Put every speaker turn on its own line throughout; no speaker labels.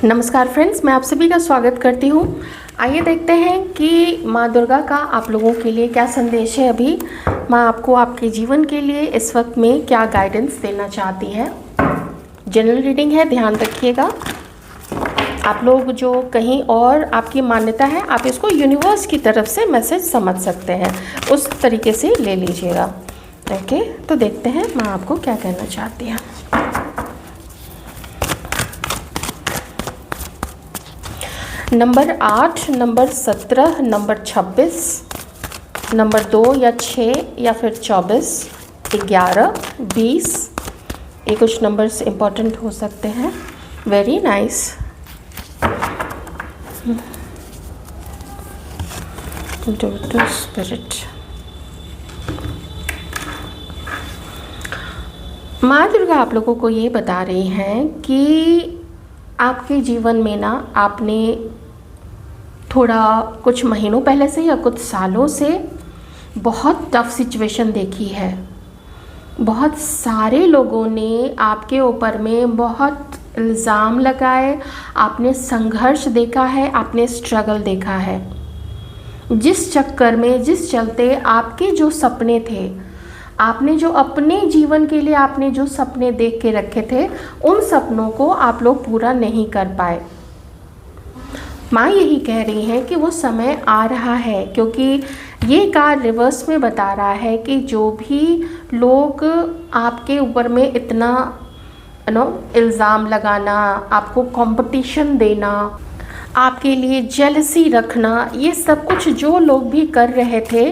नमस्कार फ्रेंड्स, मैं आप सभी का स्वागत करती हूँ। आइए देखते हैं कि माँ दुर्गा का आप लोगों के लिए क्या संदेश है। अभी माँ आपको आपके जीवन के लिए इस वक्त में क्या गाइडेंस देना चाहती है। जनरल रीडिंग है, ध्यान रखिएगा। आप लोग जो कहीं और आपकी मान्यता है, आप इसको यूनिवर्स की तरफ से मैसेज समझ सकते हैं, उस तरीके से ले लीजिएगा। ओके, तो देखते हैं माँ आपको क्या कहना चाहती है। नंबर 8, नंबर 17, नंबर 26, नंबर 2 या 6 या फिर 24, 11, 20, ये कुछ नंबर्स इम्पॉर्टेंट हो सकते हैं। Very nice. To spirit. माँ दुर्गा आप लोगों को ये बता रही हैं कि आपके जीवन में ना आपने थोड़ा कुछ महीनों पहले से या कुछ सालों से बहुत टफ सिचुएशन देखी है। बहुत सारे लोगों ने आपके ऊपर में बहुत इल्ज़ाम लगाए, आपने संघर्ष देखा है, आपने स्ट्रगल देखा है, जिस चक्कर में जिस चलते आपके जो सपने थे, आपने जो अपने जीवन के लिए आपने जो सपने देख के रखे थे, उन सपनों को आप लोग पूरा नहीं कर पाए। माँ यही कह रही हैं कि वो समय आ रहा है, क्योंकि ये कार्ड रिवर्स में बता रहा है कि जो भी लोग आपके ऊपर में इतना इल्ज़ाम लगाना, आपको कंपटीशन देना, आपके लिए जेलसी रखना, ये सब कुछ जो लोग भी कर रहे थे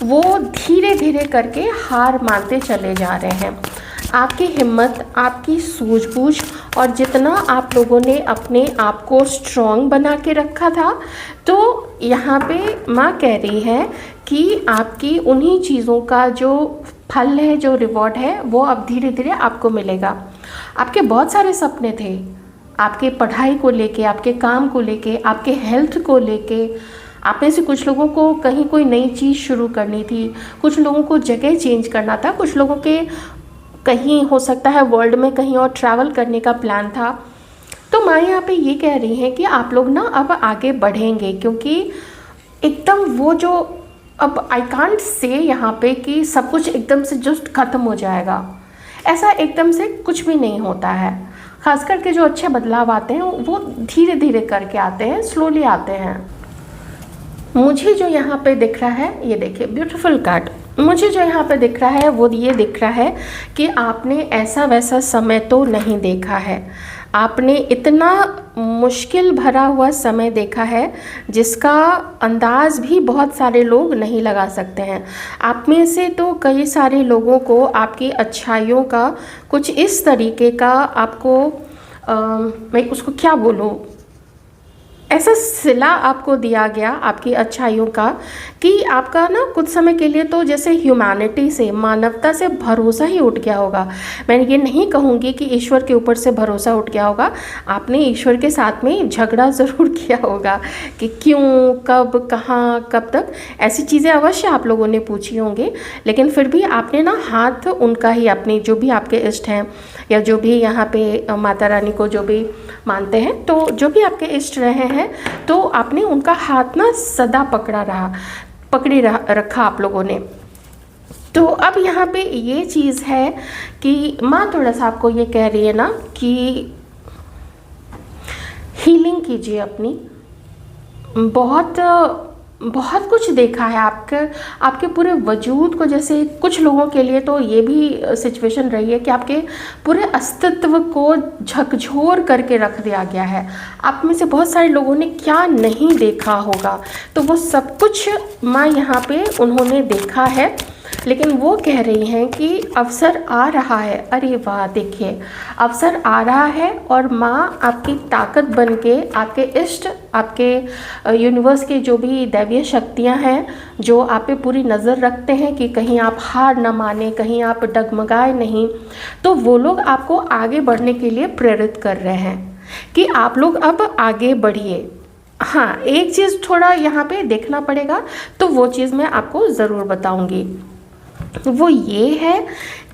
वो धीरे धीरे करके हार मानते चले जा रहे हैं। आपकी हिम्मत, आपकी सूझबूझ और जितना आप लोगों ने अपने आप को स्ट्रॉन्ग बना के रखा था, तो यहाँ पे माँ कह रही है कि आपकी उन्हीं चीज़ों का जो फल है, जो रिवॉर्ड है, वो अब धीरे धीरे आपको मिलेगा। आपके बहुत सारे सपने थे, आपके पढ़ाई को लेके, आपके काम को लेके, आपके हेल्थ को लेके। आप में से कुछ लोगों को कहीं कोई नई चीज़ शुरू करनी थी, कुछ लोगों को जगह चेंज करना था, कुछ लोगों के कहीं हो सकता है वर्ल्ड में कहीं और ट्रैवल करने का प्लान था। तो माँ यहाँ पे ये कह रही हैं कि आप लोग ना अब आगे बढ़ेंगे, क्योंकि एकदम वो जो अब आई कांट से यहाँ पे कि सब कुछ एकदम से जस्ट ख़त्म हो जाएगा, ऐसा एकदम से कुछ भी नहीं होता है। खास करके जो अच्छे बदलाव आते हैं वो धीरे धीरे करके आते हैं, स्लोली आते हैं। मुझे जो यहाँ पे दिख रहा है, ये देखिए ब्यूटीफुल कार्ड, मुझे जो यहाँ पे दिख रहा है वो ये दिख रहा है कि आपने ऐसा वैसा समय तो नहीं देखा है। आपने इतना मुश्किल भरा हुआ समय देखा है जिसका अंदाज़ भी बहुत सारे लोग नहीं लगा सकते हैं। आप में से तो कई सारे लोगों को आपकी अच्छाइयों का कुछ इस तरीके का आपको मैं उसको क्या बोलूँ, ऐसा सिला आपको दिया गया आपकी अच्छाइयों का कि आपका ना कुछ समय के लिए तो जैसे ह्यूमैनिटी से, मानवता से भरोसा ही उठ गया होगा। मैं ये नहीं कहूँगी कि ईश्वर के ऊपर से भरोसा उठ गया होगा, आपने ईश्वर के साथ में झगड़ा ज़रूर किया होगा कि क्यों, कब, कहाँ, कब तक, ऐसी चीज़ें अवश्य आप लोगों ने पूछी होंगी। लेकिन फिर भी आपने ना हाथ उनका ही, अपने जो भी आपके इष्ट हैं या जो भी यहाँ पे माता रानी को जो भी मानते हैं, तो जो भी आपके इष्ट रहे हैं, तो आपने उनका हाथ ना सदा पकड़े रखा आप लोगों ने। तो अब यहाँ पे ये चीज़ है कि माँ थोड़ा सा आपको ये कह रही है ना कि हीलिंग कीजिए अपनी। बहुत कुछ देखा है आपके पूरे वजूद को, जैसे कुछ लोगों के लिए तो ये भी सिचुएशन रही है कि आपके पूरे अस्तित्व को झकझोर करके रख दिया गया है। आप में से बहुत सारे लोगों ने क्या नहीं देखा होगा, तो वो सब कुछ माँ यहाँ पे उन्होंने देखा है। लेकिन वो कह रही हैं कि अवसर आ रहा है। अरे वाह, देखिए अवसर आ रहा है और माँ आपकी ताकत बन के, आपके इष्ट, आपके यूनिवर्स के जो भी दैवीय शक्तियाँ हैं, जो आप पे पूरी नज़र रखते हैं कि कहीं आप हार न माने, कहीं आप डगमगाए नहीं, तो वो लोग आपको आगे बढ़ने के लिए प्रेरित कर रहे हैं कि आप लोग अब आगे बढ़िए। हाँ, एक चीज़ थोड़ा यहाँ पे देखना पड़ेगा, तो वो चीज़ मैं आपको ज़रूर बताऊँगी। वो ये है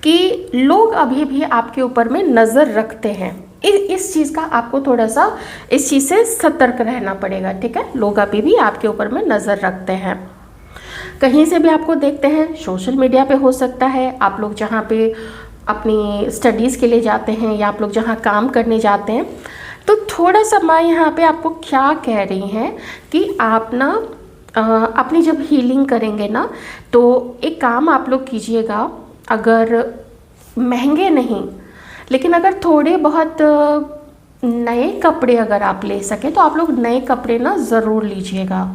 कि लोग अभी भी आपके ऊपर में नज़र रखते हैं, इस चीज़ का आपको थोड़ा सा इस चीज़ से सतर्क रहना पड़ेगा, ठीक है। लोग अभी भी आपके ऊपर में नज़र रखते हैं, कहीं से भी आपको देखते हैं, सोशल मीडिया पे हो सकता है, आप लोग जहाँ पे अपनी स्टडीज़ के लिए जाते हैं या आप लोग जहाँ काम करने जाते हैं। तो थोड़ा सा मैं यहाँ पे आपको क्या कह रही हैं कि आप ना अपनी जब हीलिंग करेंगे ना, तो एक काम आप लोग कीजिएगा, अगर महंगे नहीं लेकिन अगर थोड़े बहुत नए कपड़े अगर आप ले सकें तो आप लोग नए कपड़े ना ज़रूर लीजिएगा।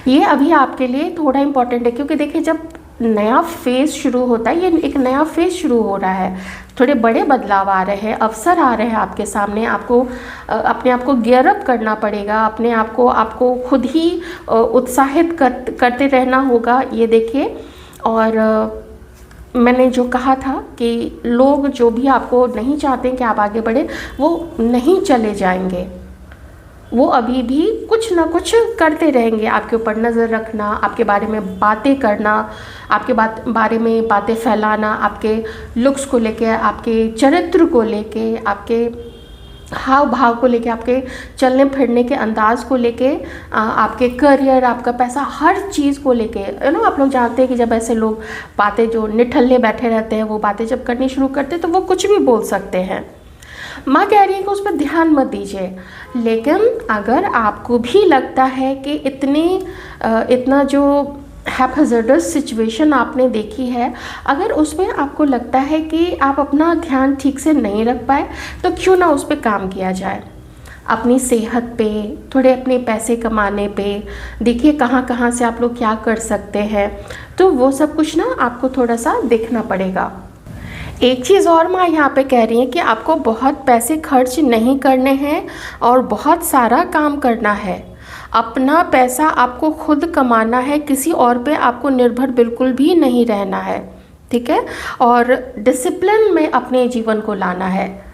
ये अभी आपके लिए थोड़ा इम्पॉर्टेंट है, क्योंकि देखिए जब नया फेज़ शुरू होता है, ये एक नया फेज़ शुरू हो रहा है, थोड़े बड़े बदलाव आ रहे हैं, अवसर आ रहे हैं आपके सामने। आपको अपने आप को गियर अप करना पड़ेगा, अपने आप को आपको खुद ही उत्साहित करते रहना होगा, ये देखिए। और मैंने जो कहा था कि लोग जो भी आपको नहीं चाहते कि आप आगे बढ़े, वो नहीं चले जाएंगे, वो अभी भी कुछ ना कुछ करते रहेंगे, आपके ऊपर नज़र रखना, आपके बारे में बातें करना, आपके बारे में बातें फैलाना, आपके लुक्स को लेके, आपके चरित्र को लेके, आपके हाव भाव को लेके, आपके चलने फिरने के अंदाज को लेके, आपके करियर, आपका पैसा, हर चीज़ को लेके, यू नो। आप लोग जानते हैं कि जब ऐसे लोग बातें जो निठल्ले बैठे रहते हैं, वो बातें जब करनी शुरू करते हैं तो वो कुछ भी बोल सकते हैं। माँ कह रही है कि उस पर ध्यान मत दीजिए, लेकिन अगर आपको भी लगता है कि इतना जो हैपहज़र्डस सिचुएशन आपने देखी है, अगर उसमें आपको लगता है कि आप अपना ध्यान ठीक से नहीं रख पाए, तो क्यों ना उस पर काम किया जाए। अपनी सेहत पे, थोड़े अपने पैसे कमाने पे देखिए कहाँ कहाँ से आप लोग क्या कर सकते हैं, तो वो सब कुछ ना आपको थोड़ा सा देखना पड़ेगा। एक चीज़ और माँ यहाँ पे कह रही है कि आपको बहुत पैसे खर्च नहीं करने हैं और बहुत सारा काम करना है। अपना पैसा आपको खुद कमाना है, किसी और पे आपको निर्भर बिल्कुल भी नहीं रहना है, ठीक है। और डिसिप्लिन में अपने जीवन को लाना है।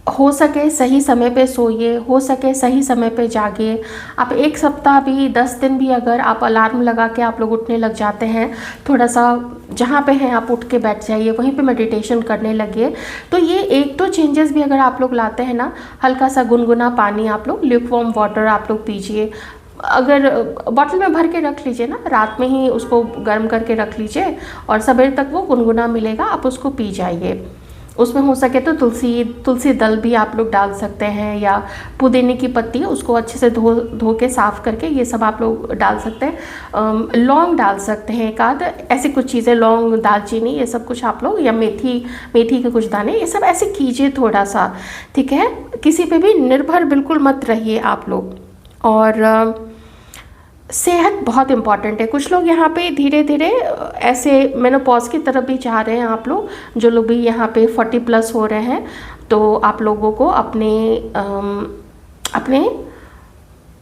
हो सके सही समय पे सोइए, हो सके सही समय पे जागिए। आप एक सप्ताह भी, 10 दिन भी अगर आप अलार्म लगा के आप लोग उठने लग जाते हैं, थोड़ा सा जहाँ पे हैं आप उठ के बैठ जाइए, वहीं पे मेडिटेशन करने लगिए, तो ये एक तो चेंजेस भी अगर आप लोग लाते हैं ना, हल्का सा गुनगुना पानी आप लोग, ल्यूकवार्म वाटर आप लोग पीजिए। अगर बॉटल में भर के रख लीजिए ना, रात में ही उसको गर्म करके रख लीजिए और सवेरे तक वो गुनगुना मिलेगा, आप उसको पी जाइए। उसमें हो सके तो तुलसी दल भी आप लोग डाल सकते हैं, या पुदीने की पत्ती, उसको अच्छे से धो के साफ़ करके ये सब आप लोग डाल सकते हैं। लौंग डाल सकते हैं एक आध, ऐसी कुछ चीज़ें, लौंग, दालचीनी, ये सब कुछ आप लोग, या मेथी के कुछ दाने, ये सब ऐसे कीजिए थोड़ा सा, ठीक है। किसी पे भी निर्भर बिल्कुल मत रहिए आप लोग। और सेहत बहुत इम्पॉर्टेंट है। कुछ लोग यहाँ पे धीरे धीरे ऐसे मेनोपॉज की तरफ भी जा रहे हैं। आप लोग जो लोग भी यहाँ पे 40+ हो रहे हैं, तो आप लोगों को अपने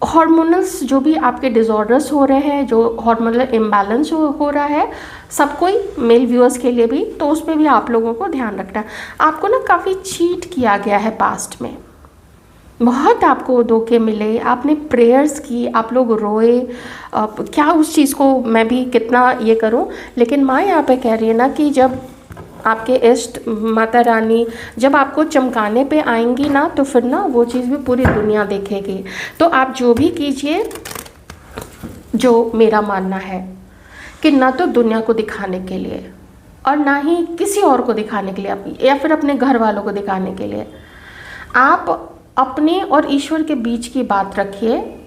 हार्मोनल्स, जो भी आपके डिसऑर्डर्स हो रहे हैं, जो हार्मोनल इम्बैलेंस हो रहा है, सब कोई, मेल व्यूअर्स के लिए भी, तो उसमें भी आप लोगों को ध्यान रखना है। आपको ना काफ़ी चीट किया गया है पास्ट में, बहुत आपको धोखे मिले, आपने प्रेयर्स की, आप लोग रोए, क्या उस चीज़ को मैं भी कितना ये करूं, लेकिन माँ यहाँ पे कह रही है ना कि जब आपके इष्ट माता रानी जब आपको चमकाने पे आएंगी ना, तो फिर ना वो चीज़ भी पूरी दुनिया देखेगी। तो आप जो भी कीजिए, जो मेरा मानना है कि ना तो दुनिया को दिखाने के लिए और ना ही किसी और को दिखाने के लिए, या फिर अपने घर वालों को दिखाने के लिए, आप अपने और ईश्वर के बीच की बात रखिए।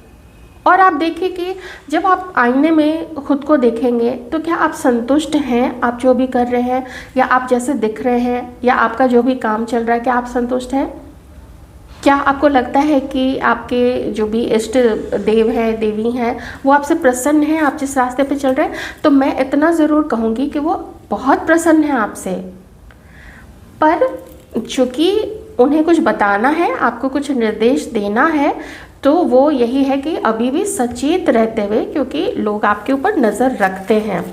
और आप देखिए कि जब आप आईने में खुद को देखेंगे तो क्या आप संतुष्ट हैं, आप जो भी कर रहे हैं, या आप जैसे दिख रहे हैं, या आपका जो भी काम चल रहा है, क्या आप संतुष्ट हैं? क्या आपको लगता है कि आपके जो भी इष्ट देव हैं, देवी हैं, वो आपसे प्रसन्न हैं, आप जिस रास्ते पे चल रहे हैं? तो मैं इतना ज़रूर कहूँगी कि वो बहुत प्रसन्न हैं आपसे, पर चूँकि उन्हें कुछ बताना है, आपको कुछ निर्देश देना है, तो वो यही है कि अभी भी सचेत रहते हुए, क्योंकि लोग आपके ऊपर नज़र रखते हैं।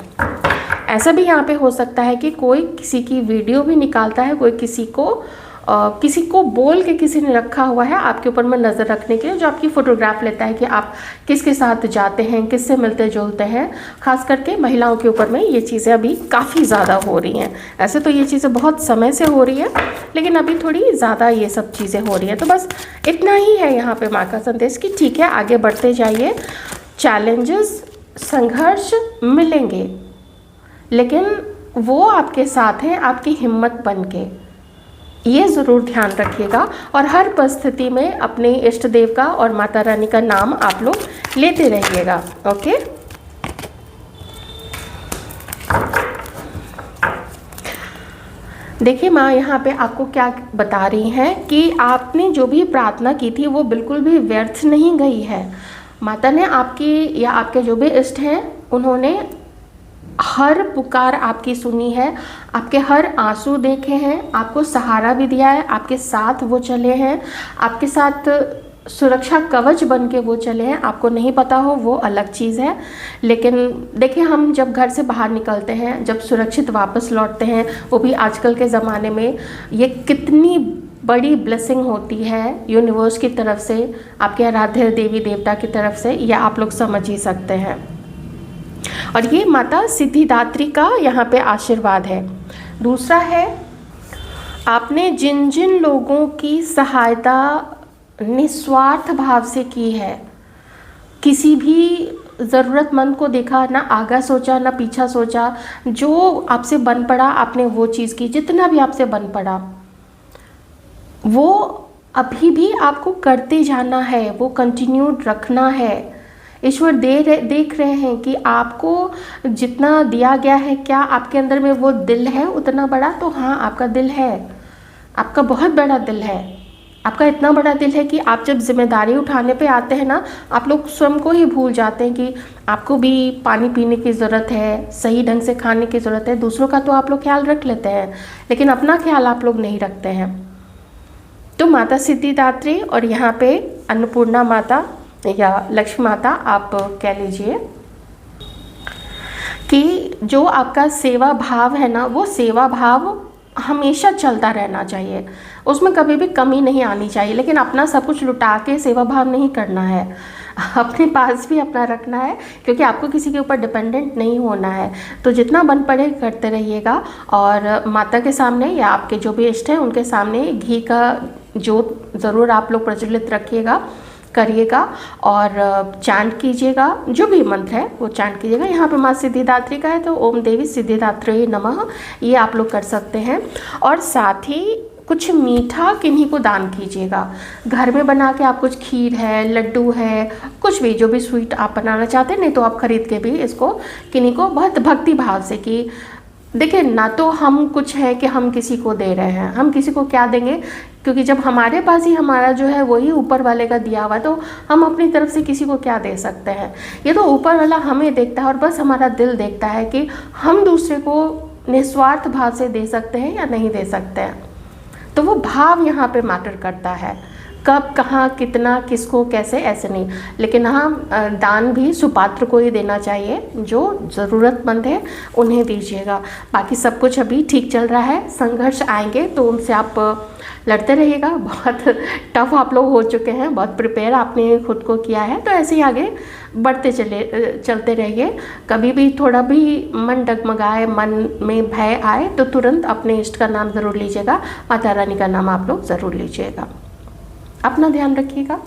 ऐसा भी यहाँ पे हो सकता है कि कोई किसी की वीडियो भी निकालता है, कोई किसी को किसी को बोल के किसी ने रखा हुआ है आपके ऊपर में नज़र रखने के लिए, जो आपकी फ़ोटोग्राफ लेता है कि आप किसके साथ जाते हैं, किससे मिलते जुलते हैं। ख़ास करके महिलाओं के ऊपर में ये चीज़ें अभी काफ़ी ज़्यादा हो रही हैं। ऐसे तो ये चीज़ें बहुत समय से हो रही है, लेकिन अभी थोड़ी ज़्यादा ये सब चीज़ें हो रही हैं। तो बस इतना ही है यहाँ पे माँ का संदेश कि ठीक है, आगे बढ़ते जाइए, चैलेंजेस, संघर्ष मिलेंगे, लेकिन वो आपके साथ हैं, आपकी हिम्मत बन के। ये ज़रूर ध्यान रखिएगा और हर परिस्थिति में अपने इष्ट देव का और माता रानी का नाम आप लोग लेते रहिएगा। ओके, देखिए माँ यहाँ पे आपको क्या बता रही हैं कि आपने जो भी प्रार्थना की थी वो बिल्कुल भी व्यर्थ नहीं गई है। माता ने आपकी या आपके जो भी इष्ट हैं उन्होंने हर पुकार आपकी सुनी है, आपके हर आंसू देखे हैं, आपको सहारा भी दिया है, आपके साथ वो चले हैं, आपके साथ सुरक्षा कवच बन के वो चले हैं। आपको नहीं पता हो वो अलग चीज़ है, लेकिन देखिए हम जब घर से बाहर निकलते हैं, जब सुरक्षित वापस लौटते हैं, वो भी आजकल के ज़माने में, ये कितनी बड़ी ब्लेसिंग होती है यूनिवर्स की तरफ से, आपके आराध्य देवी देवता की तरफ से, यह आप लोग समझ ही सकते हैं। और ये माता सिद्धिदात्री का यहाँ पे आशीर्वाद है। दूसरा है, आपने जिन जिन लोगों की सहायता निस्वार्थ भाव से की है, किसी भी ज़रूरतमंद को देखा, ना आगा सोचा ना पीछा सोचा, जो आपसे बन पड़ा आपने वो चीज़ की, जितना भी आपसे बन पड़ा वो अभी भी आपको करते जाना है, वो कंटिन्यूड रखना है। ईश्वर देख रहे हैं कि आपको जितना दिया गया है, क्या आपके अंदर में वो दिल है उतना बड़ा? तो हाँ, आपका दिल है, आपका बहुत बड़ा दिल है। आपका इतना बड़ा दिल है कि आप जब जिम्मेदारी उठाने पे आते हैं ना, आप लोग स्वयं को ही भूल जाते हैं कि आपको भी पानी पीने की ज़रूरत है, सही ढंग से खाने की ज़रूरत है। दूसरों का तो आप लोग ख्याल रख लेते हैं, लेकिन अपना ख्याल आप लोग नहीं रखते हैं। तो माता सिद्धिदात्री और यहाँ पे अन्नपूर्णा माता या लक्ष्मी माता आप कह लीजिए, कि जो आपका सेवा भाव है ना, वो सेवा भाव हमेशा चलता रहना चाहिए, उसमें कभी भी कमी नहीं आनी चाहिए। लेकिन अपना सब कुछ लुटा के सेवा भाव नहीं करना है, अपने पास भी अपना रखना है, क्योंकि आपको किसी के ऊपर डिपेंडेंट नहीं होना है। तो जितना बन पड़े करते रहिएगा, और माता के सामने या आपके जो भी इष्ट हैं उनके सामने घी का जोत ज़रूर आप लोग प्रज्वलित रखिएगा, करिएगा, और चैंट कीजिएगा, जो भी मंत्र है वो चैंट कीजिएगा। यहाँ पे माँ सिद्धिदात्री का है तो ओम देवी सिद्धिदात्री नमः, ये आप लोग कर सकते हैं। और साथ ही कुछ मीठा किन्हीं को दान कीजिएगा। घर में बना के आप कुछ खीर है, लड्डू है, कुछ भी जो भी स्वीट आप बनाना चाहते हैं, नहीं तो आप खरीद के भी इसको किन्हीं को बहुत भक्ति भाव से, कि देखिए ना तो हम कुछ है कि हम किसी को दे रहे हैं, हम किसी को क्या देंगे, क्योंकि जब हमारे पास ही हमारा जो है वही ऊपर वाले का दिया हुआ है, तो हम अपनी तरफ से किसी को क्या दे सकते हैं। ये तो ऊपर वाला हमें देखता है, और बस हमारा दिल देखता है कि हम दूसरे को निस्वार्थ भाव से दे सकते हैं या नहीं दे सकते हैं। तो वो भाव यहाँ पे मैटर करता है, कब, कहाँ, कितना, किसको, कैसे, ऐसे नहीं। लेकिन हाँ, दान भी सुपात्र को ही देना चाहिए, जो ज़रूरतमंद है उन्हें दीजिएगा। बाकी सब कुछ अभी ठीक चल रहा है, संघर्ष आएंगे तो उनसे आप लड़ते रहिएगा। बहुत टफ आप लोग हो चुके हैं, बहुत प्रिपेयर आपने खुद को किया है, तो ऐसे ही आगे बढ़ते चलते रहिए। कभी भी थोड़ा भी मन डगमगाए, मन में भय आए तो तुरंत अपने इष्ट का नाम ज़रूर लीजिएगा, माता रानी का नाम आप लोग ज़रूर लीजिएगा। अपना ध्यान रखिएगा।